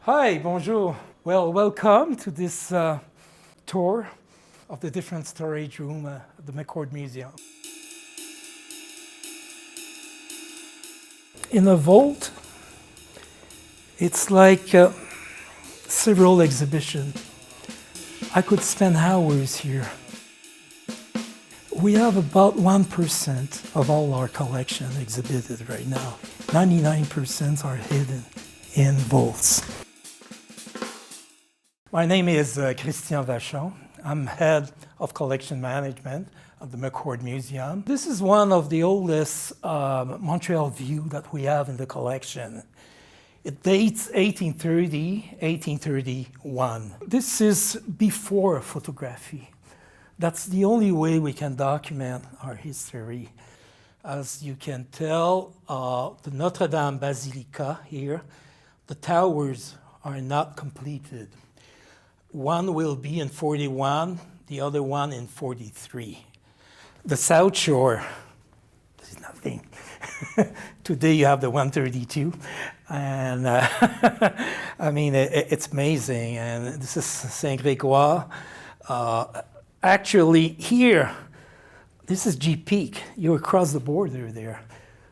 Hi, bonjour. Well, welcome to this tour of the different storage room at the McCord Museum. In a vault, it's like several exhibitions. I could spend hours here. We have about 1% of all our collection exhibited right now. 99% are hidden in vaults. My name is Christian Vachon. I'm head of collection management at the McCord Museum. This is one of the oldest Montreal view that we have in the collection. It dates 1830, 1831. This is before photography. That's the only way we can document our history. As you can tell, the Notre Dame Basilica here, the towers are not completed. One will be in 41, the other one in 43. The South Shore, there's nothing. Today you have the 132, and I mean, it's amazing. And this is Saint-Grégoire. Actually, here, this is G Peak. You're across the border there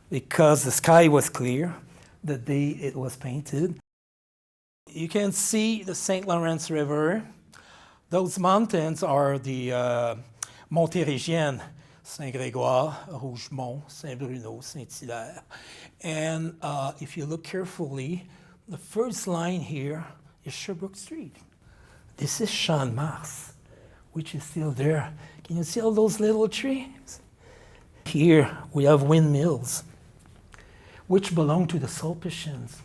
because the sky was clear the day it was painted. You can see the St. Lawrence River. Those mountains are the Montérégiennes, Saint-Grégoire, Rougemont, Saint-Bruno, Saint-Hilaire. And if you look carefully, the first line here is Sherbrooke Street. This is Champ de Mars, which is still there. Can you see all those little trees? Here we have windmills, which belong to the Sulpicians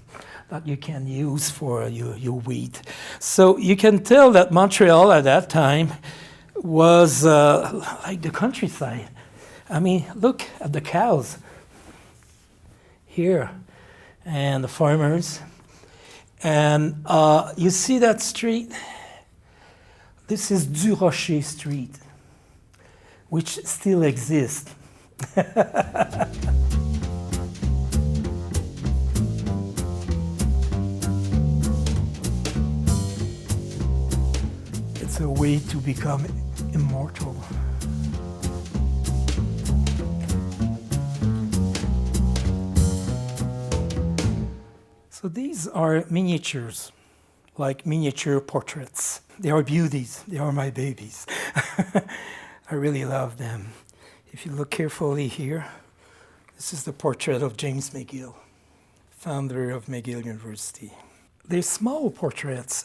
that you can use for your wheat. So you can tell that Montreal at that time was like the countryside. I mean, look at the cows here and the farmers. And you see that street? This is Du Rocher Street, which still exists. It's a way to become immortal. So these are miniatures, like miniature portraits. They are beauties. They are my babies. I really love them. If you look carefully here, this is the portrait of James McGill, founder of McGill University. They're small portraits,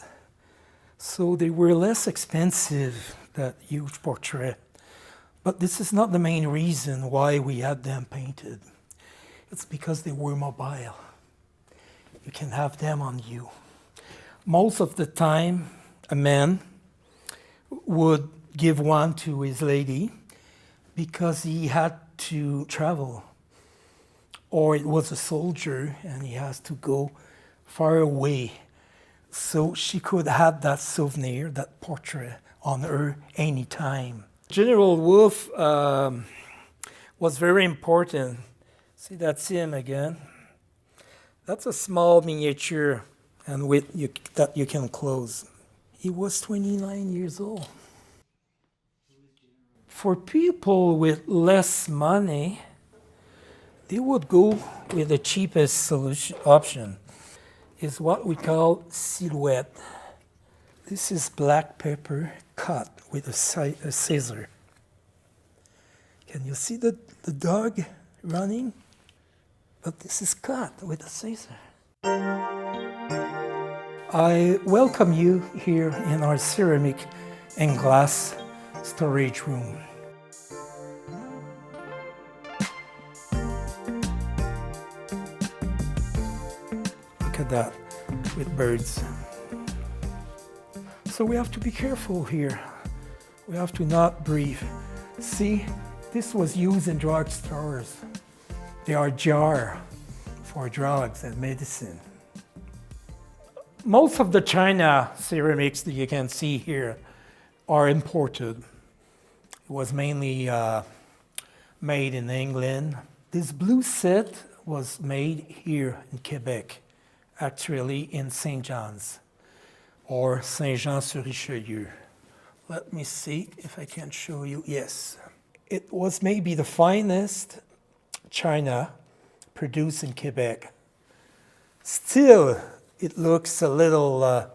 so they were less expensive than huge portrait. But this is not the main reason why we had them painted. It's because they were mobile. You can have them on you. Most of the time, a man would give one to his lady because he had to travel, or it was a soldier and he has to go far away. So she could have that souvenir, that portrait on her anytime. General Wolfe was very important. See, that's him again. That's a small miniature and that you can close. He was 29 years old. For people with less money, they would go with the cheapest option. Is what we call silhouette. This is black pepper cut with a scissor. Can you see the dog running? But this is cut with a scissor. I welcome you here in our ceramic and glass storage room. Look at that, with birds. So we have to be careful here. We have to not breathe. See, this was used in drugstores. They are jars for drugs and medicine. Most of the China ceramics that you can see here are imported. It was mainly made in England. This blue set was made here in Quebec actually in St. John's or Saint-Jean-sur-Richelieu. Let me see if I can show you. Yes. It was maybe the finest china produced in Quebec. Still, it looks a little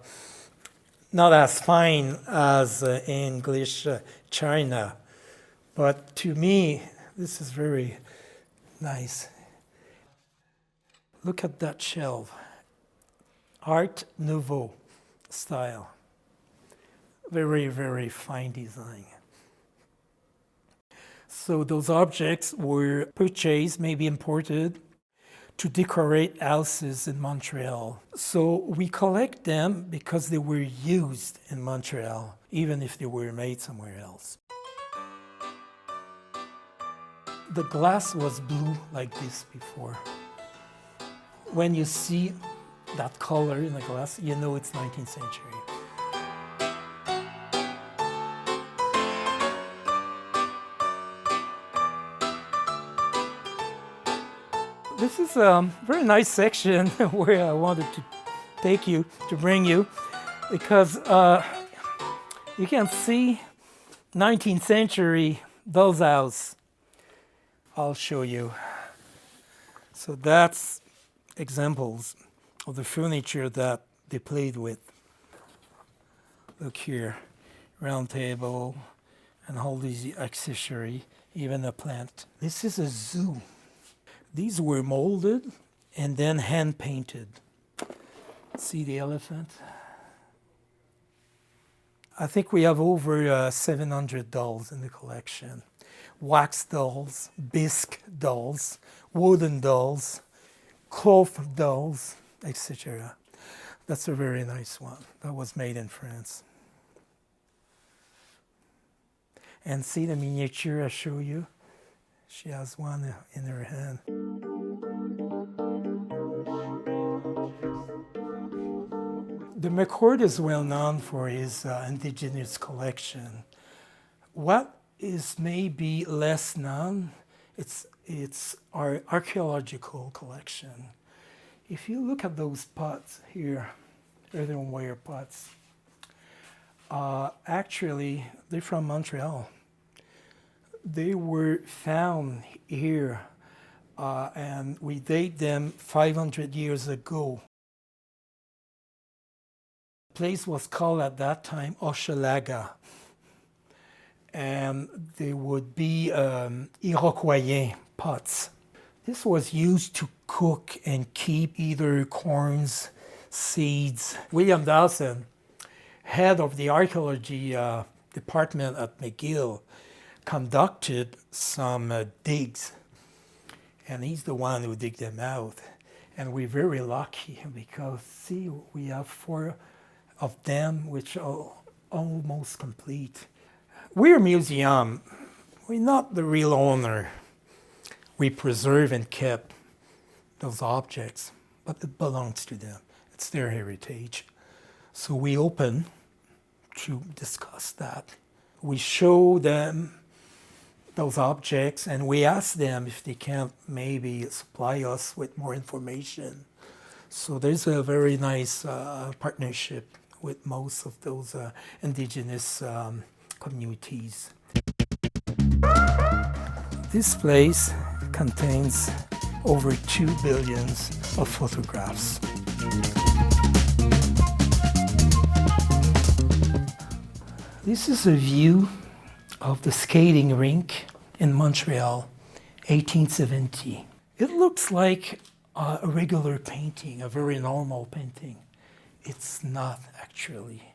not as fine as English china, but to me, this is very nice. Look at that shelf. Art Nouveau style. Very, very fine design. So those objects were purchased, maybe imported, to decorate houses in Montreal. So we collect them because they were used in Montreal, even if they were made somewhere else. The glass was blue like this before. When you see that color in the glass, you know it's 19th century. This is a very nice section where I wanted to bring you, because you can see 19th century doll's house. I'll show you. So that's examples of the furniture that they played with. Look here, round table and all these accessories, even a plant. This is a zoo. These were molded and then hand painted. See the elephant? I think we have over 700 dolls in the collection. Wax dolls, bisque dolls, wooden dolls, cloth dolls, etc. That's a very nice one. That was made in France. And see the miniature I show you? She has one in her hand. The McCord is well known for his indigenous collection. What is maybe less known, it's our archaeological collection. If you look at those pots here, earthenware pots, actually they're from Montreal. They were found here, and we date them 500 years ago. The place was called at that time Hochelaga, and they would be Iroquois pots. This was used to cook and keep either corns, seeds. William Dawson, head of the archaeology department at McGill, conducted some digs, and he's the one who digged them out. And we're very lucky because, see, we have 4 of them, which are almost complete. We're a museum. We're not the real owner. We preserve and kept those objects, but it belongs to them. It's their heritage. So we open to discuss that. We show them those objects, and we ask them if they can maybe supply us with more information. So there's a very nice partnership with most of those indigenous communities. This place contains over 2 billion of photographs. This is a view of the skating rink in Montreal, 1870. It looks like a regular painting, a very normal painting. It's not actually.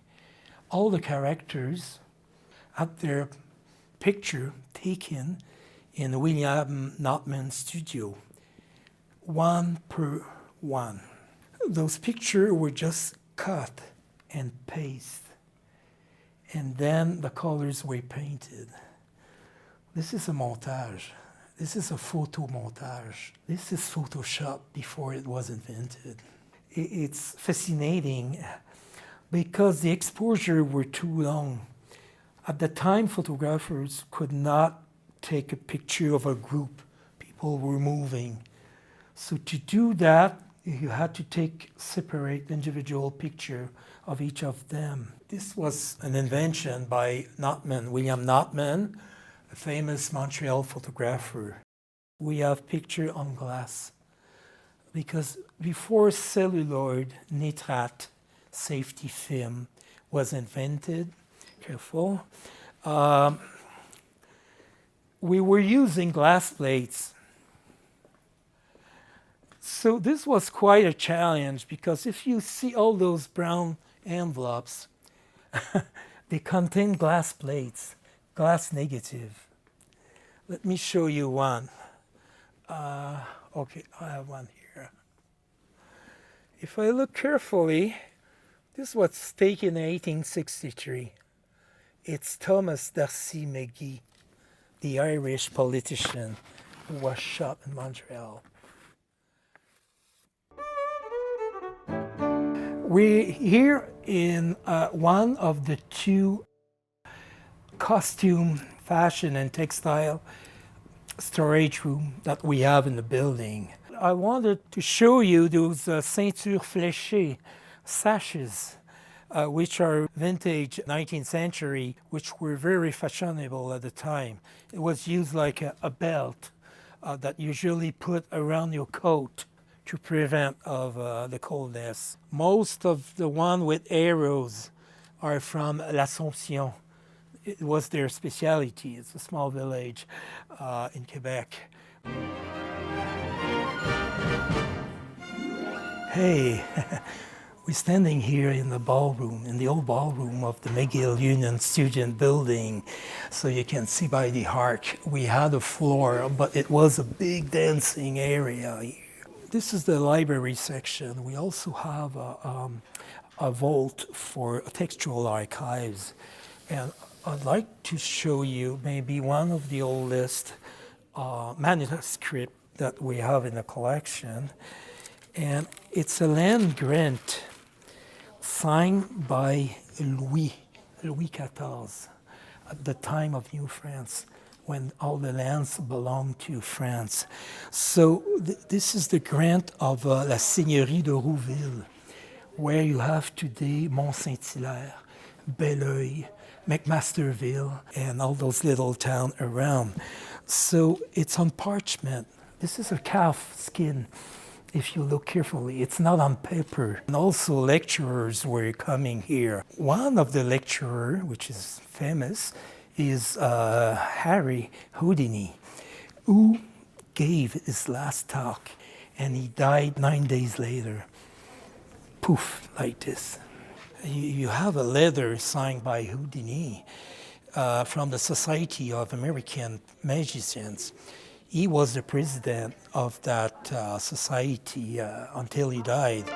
All the characters had their picture taken in William Notman's studio, 1 per 1. Those pictures were just cut and pasted, and then the colors were painted. This is a montage. This is a photo montage. This is Photoshop before it was invented. It's fascinating because the exposure were too long. At the time, photographers could not take a picture of a group. People were moving. So to do that, You had to separate individual picture of each of them. This was an invention by William Notman, a famous Montreal photographer. We have picture on glass because before celluloid nitrate safety film was invented, careful, we were using glass plates. So this was quite a challenge because if you see all those brown envelopes, they contain glass plates, glass negative. Let me show you one. Okay, I have one here. If I look carefully, this was taken in 1863. It's Thomas D'Arcy McGee, the Irish politician who was shot in Montreal. We're here in one of the two costume, fashion, and textile storage room that we have in the building. I wanted to show you those ceintures fléchées, sashes, which are vintage 19th century, which were very fashionable at the time. It was used like a belt that usually put around your coat to prevent of the coldness. Most of the one with arrows are from l'Assomption. It was their specialty. It's a small village in Quebec. Hey, we're standing here in the ballroom, in the old ballroom of the McGill Union Student Building. So you can see by the arc, we had a floor, but it was a big dancing area here. This is the library section. We also have a vault for textual archives. And I'd like to show you maybe one of the oldest manuscripts that we have in the collection. And it's a land grant signed by Louis XIV at the time of New France, when all the lands belonged to France. So this is the grant of la Seigneurie de Rouville, where you have today Mont-Saint-Hilaire, Belleuil, McMasterville, and all those little towns around. So it's on parchment. This is a calf skin. If you look carefully, it's not on paper. And also lecturers were coming here. One of the lecturers, which is famous, is Harry Houdini, who gave his last talk, and he died 9 days later. Poof, like this. You have a letter signed by Houdini from the Society of American Magicians. He was the president of that society until he died.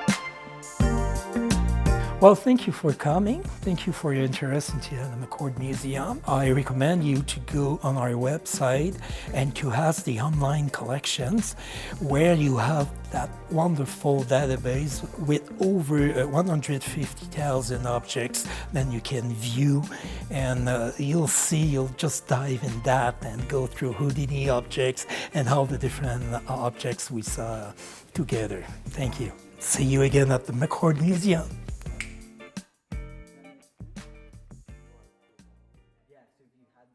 Well, thank you for coming. Thank you for your interest in the McCord Museum. I recommend you to go on our website and to ask the online collections, where you have that wonderful database with over 150,000 objects that you can view, and you'll just dive in that and go through Houdini objects and all the different objects we saw together. Thank you. See you again at the McCord Museum.